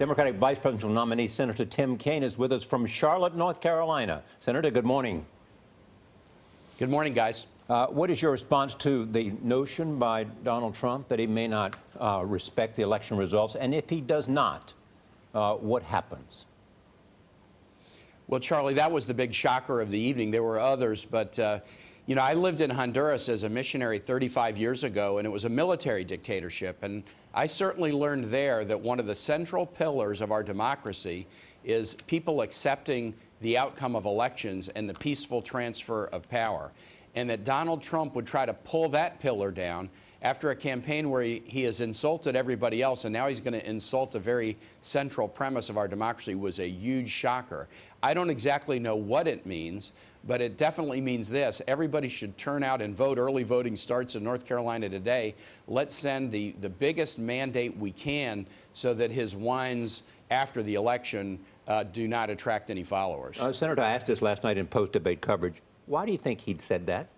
Democratic Vice Presidential nominee Senator Tim Kaine is with us from Charlotte, North Carolina. Senator, good morning. Good morning, guys. What is your response to the notion by Donald Trump that he may not respect the election results? And if he does not, what happens? Well, Charlie, that was the big shocker of the evening. There were others, but you know, I lived in Honduras as a missionary 35 years ago, and it was a military dictatorship. And I certainly learned there that one of the central pillars of our democracy is people accepting the outcome of elections and the peaceful transfer of power. And that Donald Trump would try to pull that pillar down after a campaign where he has insulted everybody else, and now he's going to insult a very central premise of our democracy, was a huge shocker. I don't exactly know what it means, but it definitely means this. Everybody should turn out and vote. Early voting starts in North Carolina today. Let's send the biggest mandate we can so that his whines after the election do not attract any followers. Senator, I asked this last night in post-debate coverage. Why do you think he'd said that?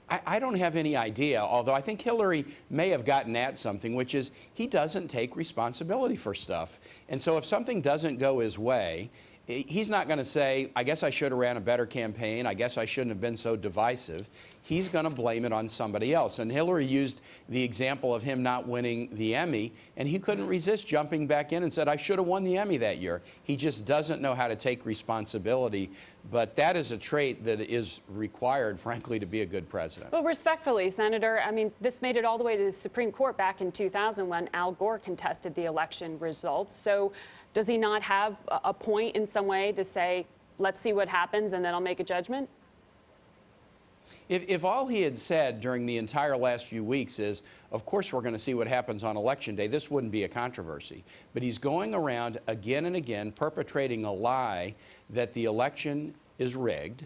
I don't have any idea, although I think Hillary may have gotten at something, which is he doesn't take responsibility for stuff. And so if something doesn't go his way, he's not going to say, I guess I should have ran a better campaign, I guess I shouldn't have been so divisive. He's going to blame it on somebody else. And Hillary used the example of him not winning the Emmy, and he couldn't resist jumping back in and said, I should have won the Emmy that year. He just doesn't know how to take responsibility. But that is a trait that is required, frankly, to be a good president. Well, respectfully, Senator, I mean, this made it all the way to the Supreme Court back in 2000 when Al Gore contested the election results. So does he not have a point in some way to say, let's see what happens and then I'll make a judgment? If all he had said during the entire last few weeks is, of course we're going to see what happens on Election Day, this wouldn't be a controversy. But he's going around again and again perpetrating a lie that the election is rigged.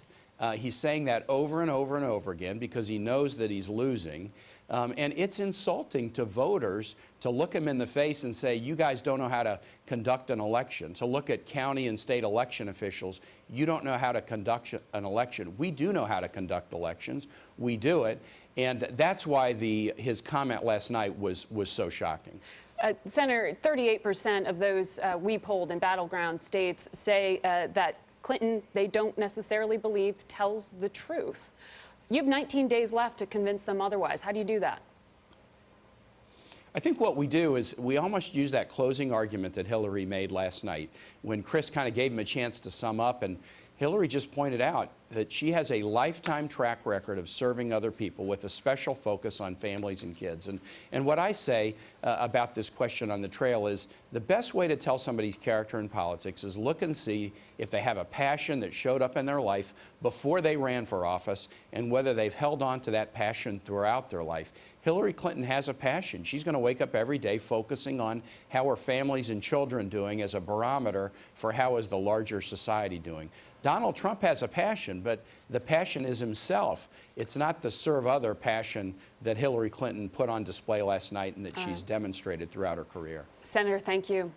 He's saying that over and over and over again because he knows that he's losing. And it's insulting to voters to look him in the face and say, you guys don't know how to conduct an election. To look at county and state election officials, you don't know how to conduct an election. We do know how to conduct elections. We do it. And that's why his comment last night was so shocking. Senator, 38% of those we polled in battleground states say that Clinton, they don't necessarily believe, tells the truth. You have 19 days left to convince them otherwise. How do you do that? I think what we do is we almost use that closing argument that Hillary made last night when Chris kind of gave him a chance to sum up, and Hillary just pointed out that she has a lifetime track record of serving other people with a special focus on families and kids. And what I say about this question on the trail is the best way to tell somebody's character in politics is look and see if they have a passion that showed up in their life before they ran for office and whether they've held on to that passion throughout their life. Hillary Clinton has a passion. She's going to wake up every day focusing on how her families and children doing as a barometer for how is the larger society doing. Donald Trump has a passion, but the passion is himself. It's not the serve other passion that Hillary Clinton put on display last night and that she's demonstrated throughout her career. Senator, thank you.